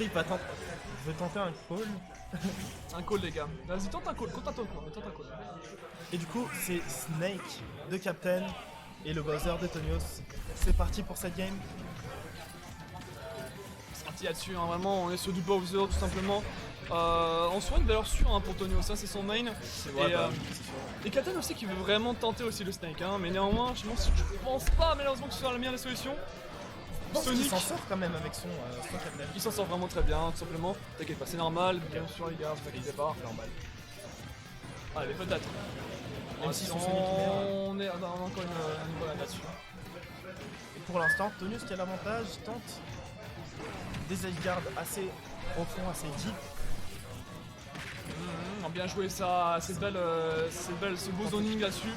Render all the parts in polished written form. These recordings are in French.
il va tenter. Je vais tenter un call. Un call, les gars. Vas-y, tente un call, tente un call. Et du coup, c'est Snake de Captain et le Bowser de Tonios. C'est parti pour cette game. C'est parti là-dessus, hein. Vraiment, on est sur du Bowser tout simplement. En soi, une valeur sûre hein, pour Tonios, ça c'est son main. Et Captain aussi qui veut vraiment tenter aussi le Snake, hein. Mais néanmoins, je pense pas malheureusement que ce soit la meilleure des solutions. Sonic s'en sort quand même avec son Captain. Il s'en sort vraiment très bien, tout simplement. T'inquiète pas, c'est normal, bien sûr les gars, vous inquiétez pas. Normal. Allez, peut-être. Même si son on Sonic est on a encore une niveau là-dessus. Et pour l'instant, Tonios qui a l'avantage tente des edge guards assez profonds, assez deep. Bien joué ça, c'est belle, ce beau zoning là-dessus.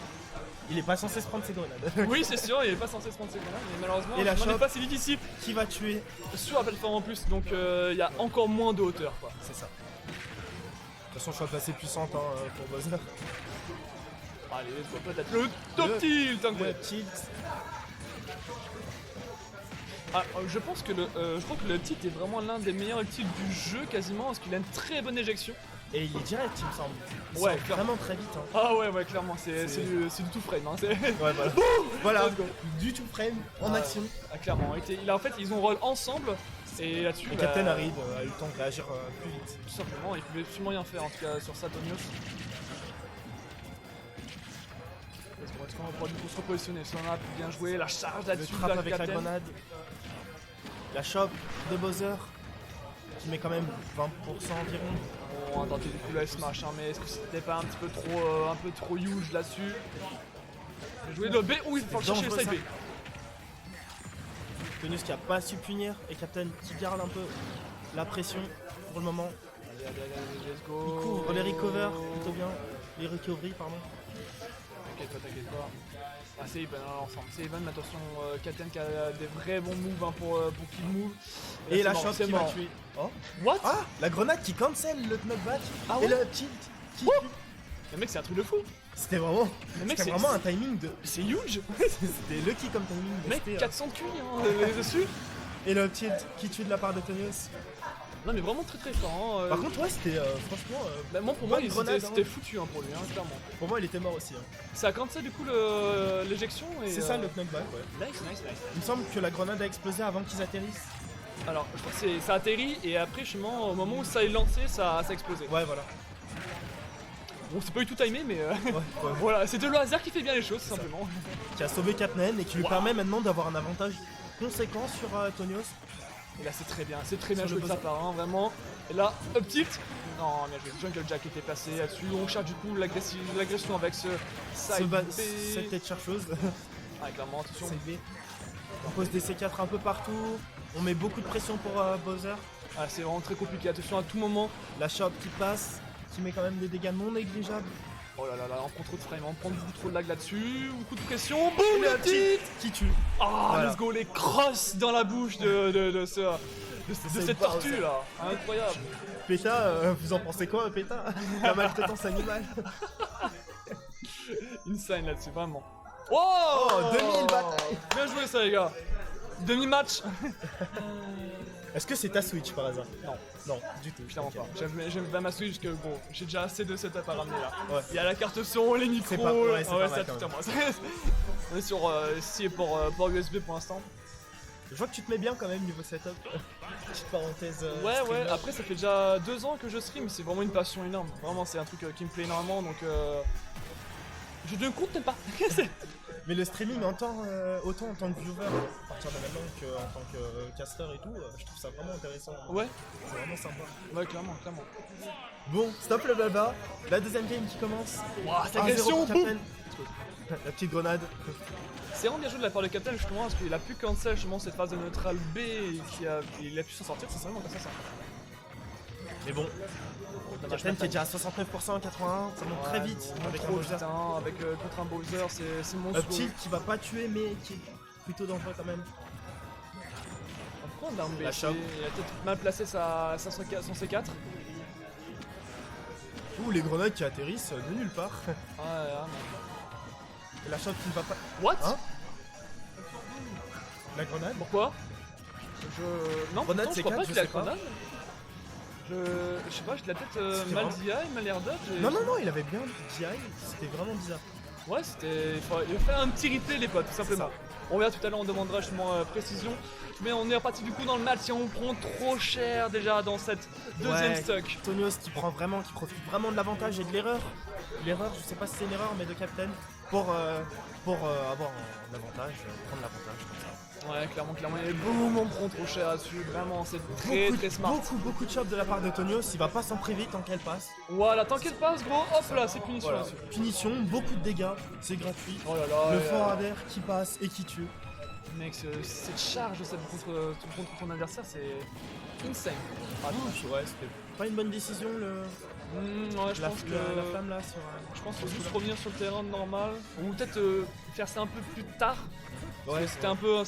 Il est pas censé se prendre ses grenades. Oui, c'est sûr, il est pas censé se prendre ses grenades, mais malheureusement, Et la il shot pas si vite ici. Qui va tuer? Sur la plateforme en plus, donc il y a encore moins de hauteur quoi. C'est ça. De toute façon, shot assez puissante hein, pour Bowser. Allez, peut-être le top tilt, hein, Le tilt. Ah, je pense que le tilt est vraiment l'un des meilleurs tilts du jeu quasiment, parce qu'il a une très bonne éjection. Et il est direct, il me semble. Il Ouais, sort vraiment très vite. Hein. Ah ouais, clairement, c'est du tout frame. Hein, ouais, voilà. Voilà, du tout frame en action. Ah, clairement, en fait, ils ont roll ensemble. Et là-dessus, le Captain arrive, a eu le temps de réagir plus vite. Tout simplement, il pouvait absolument rien faire en tout cas sur Satonios. Est-ce qu'on va pouvoir du coup se repositionner sur la map? Bien joué, la charge là-dessus. Le trap avec la grenade. La chope de Bowser qui met quand même 20% environ. On va tenter du coup le smash, hein, mais est-ce que c'était pas un petit peu trop huge là-dessus? Bien joué le B, oui, il faut chercher le side B. Tonios qui a pas su punir et Captain qui garde un peu la pression pour le moment. Allez, let's go. Il couvre les recovers plutôt bien. Les recovery, pardon. T'inquiète pas. Ah, c'est Even hein, l'ensemble. C'est Even, mais attention, Captain qui a des vrais bons moves hein, pour kill move. Et la shot qui va tuer. Oh. What? Ah, la grenade qui cancel le knockback. Ah et ouais. le tilt qui tue. Le mec, c'est un truc de fou. C'était vraiment, vraiment un timing de. C'est huge. C'était lucky comme timing. Mec, 400 de QI hein, dessus. Et le tilt qui tue de la part de Tonios. Non mais vraiment très fort hein, Par contre ouais c'était franchement bah, pour moi c'était foutu hein, pour lui hein, clairement. Pour moi il était mort aussi hein. Ça a cancel du coup l'éjection et... C'est ça le knockback ouais. Nice. Il me semble que la grenade a explosé avant qu'ils atterrissent. Alors je crois que ça atterrit et après justement au moment où ça est lancé ça a explosé. Ouais voilà. Bon c'est pas eu tout timé mais ouais. Voilà c'était le hasard qui fait bien les choses simplement. Qui a sauvé Captain et qui lui permet maintenant d'avoir un avantage conséquent sur Tonios. Et là c'est très bien joué de sa part, hein, vraiment. Et là, up tilt. Non, bien joué, Jungle Jack était placé là-dessus. On cherche du coup l'agression avec ce side B. Cette tête chercheuse. Ah, clairement, attention. Side B. On pose des C4 un peu partout. On met beaucoup de pression pour Bowser. Ah, c'est vraiment très compliqué, attention à tout moment. La shot qui passe, qui met quand même des dégâts non négligeables. Oh là là, on prend trop de frame, on prend beaucoup trop de lag là-dessus, beaucoup de pression, boum, le tilt qui tue. Ah, voilà. Let's go, les crosses dans la bouche de cette tortue là, incroyable. Péta, vous en pensez quoi, Péta? La maltraitance animale. Insane là-dessus, vraiment. Oh, 2000 bataille. Bien joué ça les gars. Demi-match. Est-ce que c'est ta Switch par hasard? Non, du tout. Clairement pas. J'aime pas ma Switch parce que bon, j'ai déjà assez de setup à ramener là. Ouais. Il y a la carte son, les micros. C'est pas, ouais, c'est tout à moi. On est sur ici port USB pour l'instant. Je vois que tu te mets bien quand même niveau setup. Petite parenthèse. Ouais, après ça fait déjà 2 ans que je stream, c'est vraiment une passion énorme. Vraiment, c'est un truc qui me plaît énormément donc. Je ne compte pas. Mais le streaming autant en tant que viewer à partir de maintenant qu'en tant que caster et tout, je trouve ça vraiment intéressant. Ouais. C'est vraiment sympa. Ouais, clairement. Bon, stop le blabla. La deuxième game qui commence. Waouh, cette agression, boum. La petite grenade. C'est vraiment bien joué de la part de Captain justement parce qu'il a pu cancel justement cette phase de neutral B et il a pu s'en sortir, c'est vraiment comme ça. Mais bon, Captain qui est déjà à 69%, 81, ça monte très vite avec un Bowser. Contre un Bowser, c'est monstrueux. Un petit qui va pas tuer mais qui est plutôt dangereux quand même. Pourquoi on a un B? Il La a peut-être mal placé son C4. Ouh, les grenades qui atterrissent de nulle part. Et la shot qui ne va pas... What? Hein? La grenade? Pourquoi? Non, Grenade, pourtant, je c'est crois pas 4, qu'il je a sais pas. grenade. Je sais pas, je l'ai peut-être C'était mal vraiment- DI, mal air dodge. Non, il avait bien DI, c'était vraiment bizarre. Ouais, c'était. Il va faire un petit replay, les potes, tout simplement. On verra tout à l'heure, on demandera justement précision. Mais on est reparti du coup dans le match et on prend trop cher déjà dans cette deuxième stock. Tonios qui profite vraiment de l'avantage et de l'erreur. L'erreur, je sais pas si c'est une erreur, mais de Captain pour avoir un avantage, prendre l'avantage comme ça. Ouais, clairement. Et boum, on prend trop cher là-dessus. Vraiment, c'est très smart. Beaucoup de chops de la part de Tonios, il va pas s'en priver tant qu'elle passe. Voilà, tant qu'elle passe, gros, hop là, c'est punition Voilà. là-dessus. Punition, beaucoup de dégâts, c'est gratuit. Oh là là. Le forwarder qui passe et qui tue. Mec, cette charge contre ton adversaire, c'est insane. Ouais, c'était pas une bonne décision Ouais, je pense que la flamme là sur. Je pense qu'il faut juste revenir sur le terrain normal. Ou peut-être faire ça un peu plus tard. Parce que c'était un peu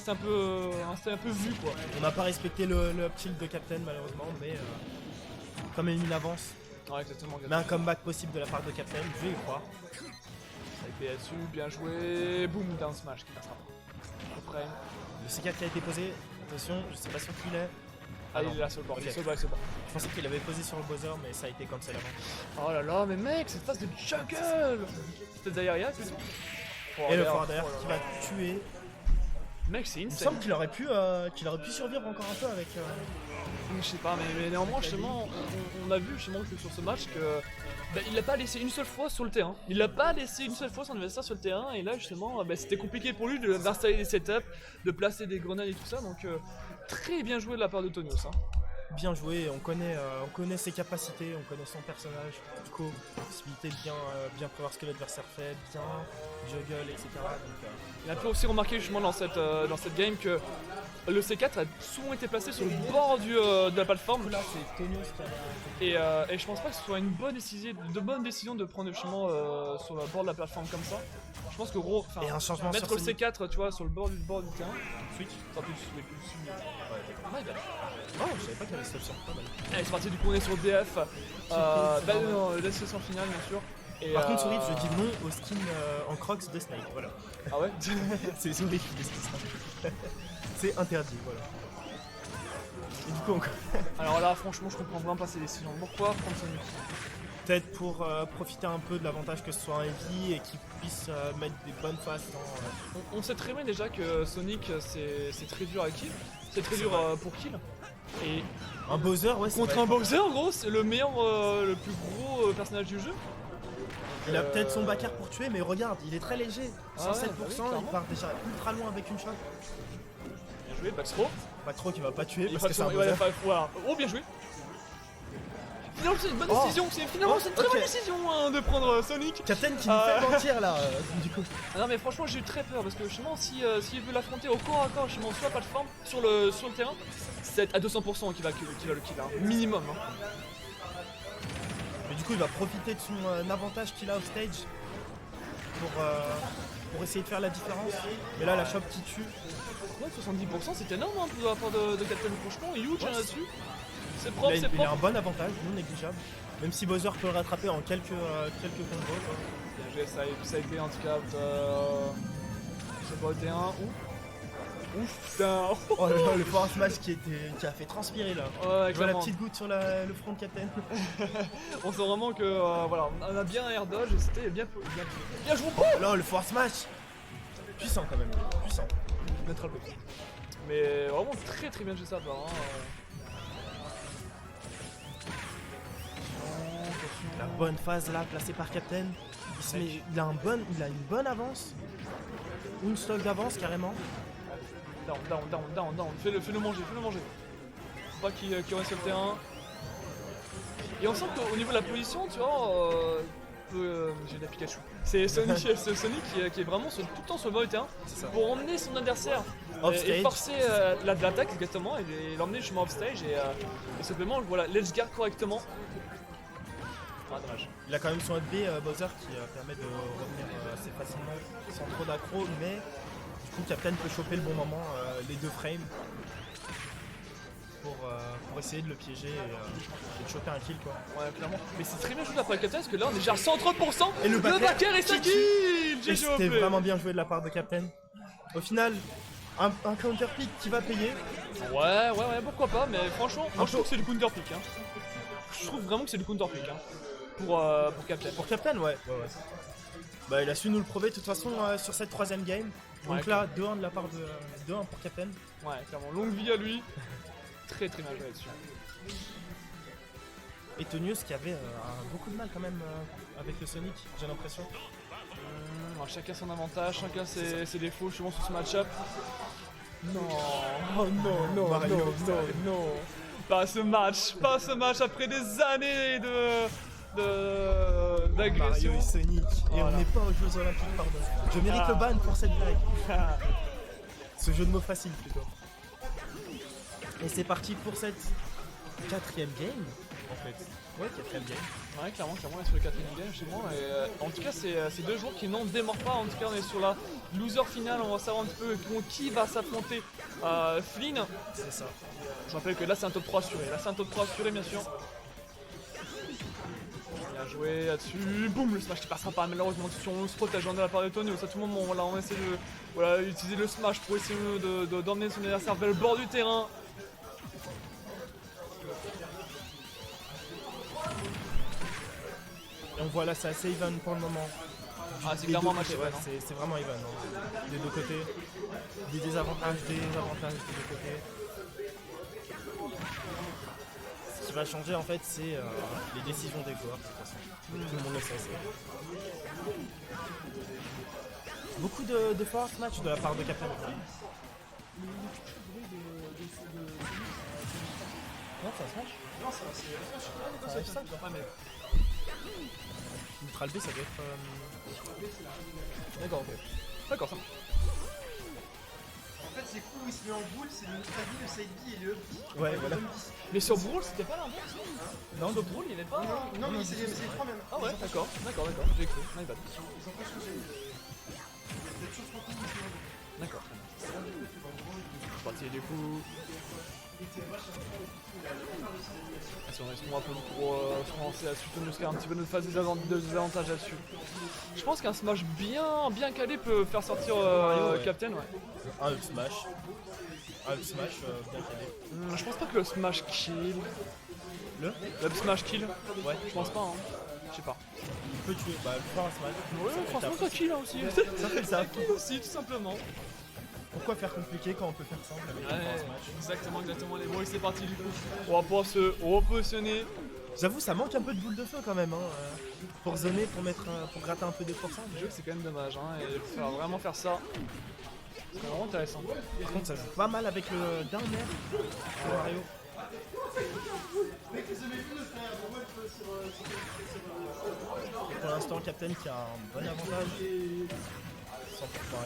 vu quoi. On n'a pas respecté le up tilt de Captain malheureusement, mais comme il avance. Ouais, exactement. Mais un comeback possible de la part de Captain, je vais y croire. Ça a été là-dessus, bien joué. Boom, down smash qui passera pas. Après. Le C4 qui a été posé, attention, je sais pas sur qui il est. Ah, non. il est là sur le bord, Ok. il est sur le bord. Je pensais qu'il avait posé sur le buzzer, mais ça a été cancel avant. Oh là là, mais mec, cette phase de juggle. C'était derrière, c'est tout. Et le forwarder qui va tuer. Mec, c'est Il me insane. semble qu'il aurait pu survivre encore un peu avec. Je sais pas, mais néanmoins, justement, on a vu justement que sur ce match que il l'a pas laissé une seule fois sur le terrain. Il l'a pas laissé une seule fois son adversaire sur le terrain, et là justement, c'était compliqué pour lui d'installer des setups, de placer des grenades et tout ça. Donc très bien joué de la part de Tonios. Hein. Bien joué, on connaît ses capacités, on connaît son personnage, du coup, possibilité de bien prévoir ce que l'adversaire fait, bien juggle, etc. Donc, Il a pu aussi remarquer justement dans cette game que le C4 a souvent été placé sur le bord de la plateforme. là, c'est Tonios qui a. Et je pense pas que ce soit une bonne décision de prendre justement sur le bord de la plateforme comme ça. Je pense que gros, Et un changement mettre sur le Sonic. C4 tu vois sur le bord du terrain, Switch. ça peut plus. Ouais, bah. Oh, je savais pas qu'il y avait cette option. Pas mal. Allez, c'est parti, du coup on est sur DF. Non, la session finale bien sûr. Et, Par contre, Sourif, je dis non au skin en Crocs de Snake, voilà. Ah ouais. C'est Sourif qui décide ça. C'est interdit, voilà. Et du coup, encore. Alors là franchement je comprends vraiment pas ces décisions. Pourquoi prendre Sonic? Peut-être pour profiter un peu de l'avantage que ce soit un heavy et qu'il puisse mettre des bonnes faces dans. On sait très bien déjà que Sonic c'est très dur à kill. C'est très dur pour kill. Et Un Bowser, ouais, c'est contre vrai. un Bowser, gros, c'est le meilleur, le plus gros personnage du jeu. Il a peut-être son backer pour tuer, mais regarde, il est très léger. Ah ouais, 107%, bah oui, il clairement. part déjà ultra loin avec une shot. Bien joué, backthrow. Pas trop qu'il va pas tuer Il parce va que c'est un ouais, Bowser. voilà. Oh, bien joué. Finalement, c'est une bonne Oh. décision. Finalement, c'est une très ok. bonne décision hein, de prendre Sonic. Captain qui nous fait mentir là, du coup. Ah non, mais franchement, j'ai eu très peur parce que justement, s'il veut l'affronter au corps à corps, justement, sur la plateforme, sur le terrain, c'est à 200% qu'il va le kill, hein. Minimum. Hein. Mais du coup, il va profiter de son avantage qu'il a off stage pour essayer de faire la différence. Mais là, la shop qui tue. Ouais, 70%, c'est énorme hein, de la part de Captain. Franchement, huge hein, là-dessus. C'est propre, Il c'est a un propre. bon avantage, non négligeable. Même si Bowser peut le rattraper en quelques combos. quoi. Bien joué, ça a été en tout cas. J'ai pas été un. Ouf, putain. Oh là là, le power smash qui a fait transpirer là. Ouais, Je vois la clairement. petite goutte sur le front de Captain. On sent vraiment que voilà, on a bien un air dodge et c'était bien joué. Oh là, le power smash puissant quand même, puissant. Neutral box. Mais vraiment très très bien joué ça part. Hein. La bonne phase là, placée par Captain. Il a une bonne avance. Ou une stock d'avance carrément. Down. Fais-le manger. Faut pas qu'il reste sur le terrain. Et on sent qu'au niveau de la position, tu vois, j'ai de la Pikachu. C'est Sonic, qui est vraiment tout le temps sur le bord du terrain pour emmener son adversaire Off et stage. forcer l'attaque exactement et l'emmener justement off stage et simplement voilà, let's guard correctement. Ah, dommage. Il a quand même son B Bowser qui permet de revenir assez facilement sans trop d'accro, mais du coup Captain peut choper le bon moment, les 2 frames pour essayer de le piéger et de choper un kill quoi. Ouais, clairement. Mais c'est très bien joué d'après le Captain parce que là on est déjà à 130% Et le backer est 5 kills. Et GG c'était vraiment bien joué de la part de Captain. Au final, un counter pick qui va payer. Ouais, pourquoi pas, mais franchement, moi je trouve que c'est du counter pick. Hein. Je trouve vraiment que c'est du counter pick hein, pour Captain. Pour Captain, ouais. Bah, il a su nous le prouver de toute façon sur cette 3ème game. Donc Ouais, là, 2-1 de la part de 2-1 pour Captain. Ouais, clairement, longue vie à lui. Très bien joué là-dessus. Et Tonius qui avait beaucoup de mal quand même avec le Sonic, j'ai l'impression. Chacun son avantage, chacun ses défauts, je pense sur ce match-up. Non, Oh non, Mario, non. Pas ce match après des années d'agression. Mario et Sonic. Et Voilà. on n'est pas aux Jeux Olympiques, pardon. Je mérite le ban pour cette blague. Ce jeu de mots facile plutôt. Et c'est parti pour cette 4ème game, en fait. Ouais, 4ème game. Ouais, clairement, on est sur le 4ème game chez moi. Et, en tout cas, c'est deux joueurs qui n'en démordent pas. En tout cas, on est sur la loser finale. On va savoir un petit peu qui va s'affronter. Flynn. C'est ça. Je rappelle que là, c'est un top 3 assuré. Bien sûr. Bien joué là-dessus. Boum, le smash qui passera pas. Malheureusement, on se protège de la part de Tony. À tout moment, voilà, on essaie de utiliser le smash pour essayer d'emmener son adversaire vers le bord du terrain. Et on voit là, c'est assez even pour le moment. C'est clairement un match ouais, even. Hein. c'est vraiment even. Hein. Des deux côtés. Des avantages, des avantages des deux côtés. Ce qui va changer en fait, c'est les décisions des joueurs de toute façon. Tout le monde le sait. Beaucoup de force match de la part de Captain. Non, c'est un smash. Non, c'est un F5. Neutral B, ça doit être. D'accord, ok. D'accord, ça. En fait, c'est cool où il se met en boule, c'est le neutral B, le side B et le up B. Ouais, voilà. Mais sur Brawl, c'était pas l'inverse. Non, Sur Brawl, il y avait pas. Non, mais c'est les trois mêmes. Ah ouais, d'accord, j'ai cru. My bad. Ils ont pas changé. Il y a toujours 30 minutes qui se met en boule. D'accord, très bien. Parti du coup. Si on reste un peu pour se lancer là-dessus, jusqu'à un petit peu notre phase des avantages là-dessus. Je pense qu'un smash bien calé peut faire sortir Ouais. Captain, ouais. Un up smash. Un up smash bien calé. Je pense pas que le smash kill. Le Up smash kill. Ouais, Je pense pas, hein. Je sais pas. il peut tuer. Bah, faire un smash. Ouais, Ça fait franchement, taf. ça kill hein, aussi. Ça fait ça. kill aussi, tout simplement. Pourquoi faire compliqué quand on peut faire simple avec un smash? Exactement, les boys, c'est parti du coup. On va pouvoir se repositionner. J'avoue, ça manque un peu de boule de feu quand même, hein, pour zoner, pour gratter un peu des pourcents. Le jeu, c'est quand même dommage, hein, et vraiment faire ça, c'est vraiment intéressant. Par contre, ça joue pas mal avec le down air de Mario. Et pour l'instant, Captain qui a un bon avantage. Sans pourquoi.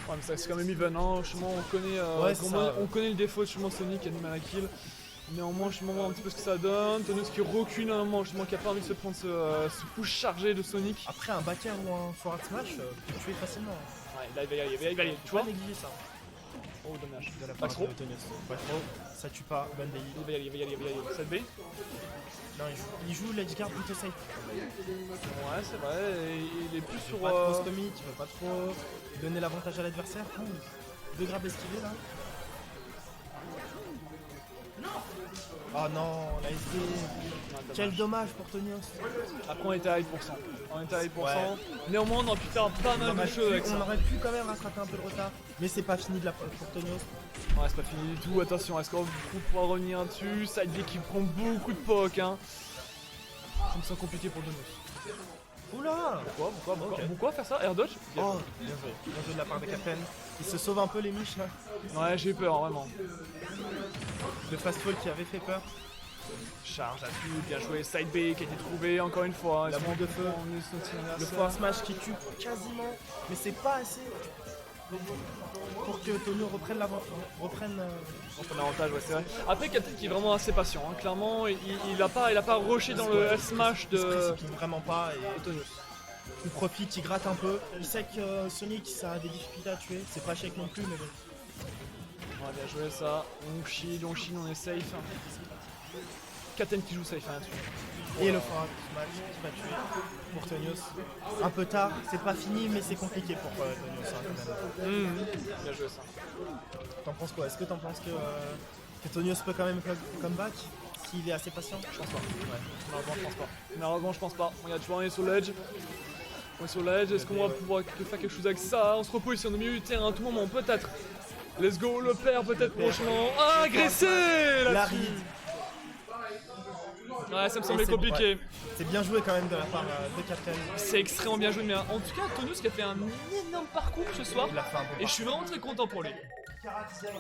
Ouais, mais ça, c'est quand même even, hein. Justement, on connaît, Ouais, c'est ça, on connaît le défaut de justement Sonic qui a du mal à kill. Néanmoins, justement, on voit un petit peu ce que ça donne. Tonus qui recule à un moment, justement, qui a pas envie de se prendre ce push chargé de Sonic. Après, un backer ou un forward smash peut tuer facilement. Ouais, là, il va y aller, tu Tu vois. vois négliger ça. Oh, dommage. De la Pas part trop. de Tonius. Pas trop. Ça tue pas. Bonne DI. Il va y aller. 7B. Non, il joue l'edge guard plutôt safe. Ouais, c'est vrai, et il est plus sur. Pas trop stomach, il veut pas trop donner l'avantage à l'adversaire. 2 grabs esquivés là. Oh non, la SD. Quel dommage pour Tonios. Après, on était à 8%. Ouais. Néanmoins, on aurait pu faire pas mal de choses avec ça. On aurait pu quand même rattraper un peu de retard. Mais c'est pas fini pour Tonios. Ouais, c'est pas fini du tout. Attention, est-ce qu'on pourra revenir dessus? Side B qui prend beaucoup de poke, hein. Je me sens compliqué pour Donos. Oula. Pourquoi faire ça? Air dodge? Oh, bien joué. Bien joué de la part de Captain. Il se sauve un peu les miches là. Ouais, j'ai eu peur, vraiment. Le fast fall qui avait fait peur. Charge là-dessus, bien joué. Side B qui a été trouvé encore une fois. La boule de feu. Le forward smash qui tue quasiment. Mais c'est pas assez pour que Tonio reprenne Son avantage, ouais, c'est vrai. Après, Captain qui est vraiment assez patient, hein. Clairement, il a pas rushé dans le F-smash Il se de précipite vraiment pas et Tonios. il profite, il gratte un peu. Il sait que Sonic ça a des difficultés à tuer. C'est pas shake non plus, mais bon. Ouais, bien joué ça. On shield, on est safe. Katen qui joue safe hein, là-dessus. Et le Forat match qui va tuer pour Tonios. Un peu tard, c'est pas fini, mais c'est compliqué pour Tonios hein, quand même. Bien joué ça. T'en penses quoi? Est-ce que t'en penses que Tonios peut quand même come back s'il est assez patient? Je pense pas. Ouais. Malheureusement, je pense pas. Malheureusement, je pense pas. Regarde, tu vois, on est sur l'edge. On est sur l'edge. Est-ce qu'on va pouvoir faire quelque chose avec ça? On se repose ici, on est au milieu du terrain à tout moment, peut-être. Let's go, le père, peut-être prochainement. Ah, agressé La là-dessus. read. Ouais, ça me semblait c'est- compliqué. ouais. C'est bien joué quand même de la part de Captain. C'est extrêmement bien joué, mais en tout cas, Tonios qui a fait un énorme parcours ce soir. Il a fait un bon Et je suis vraiment très content pour lui. Kara qui gagne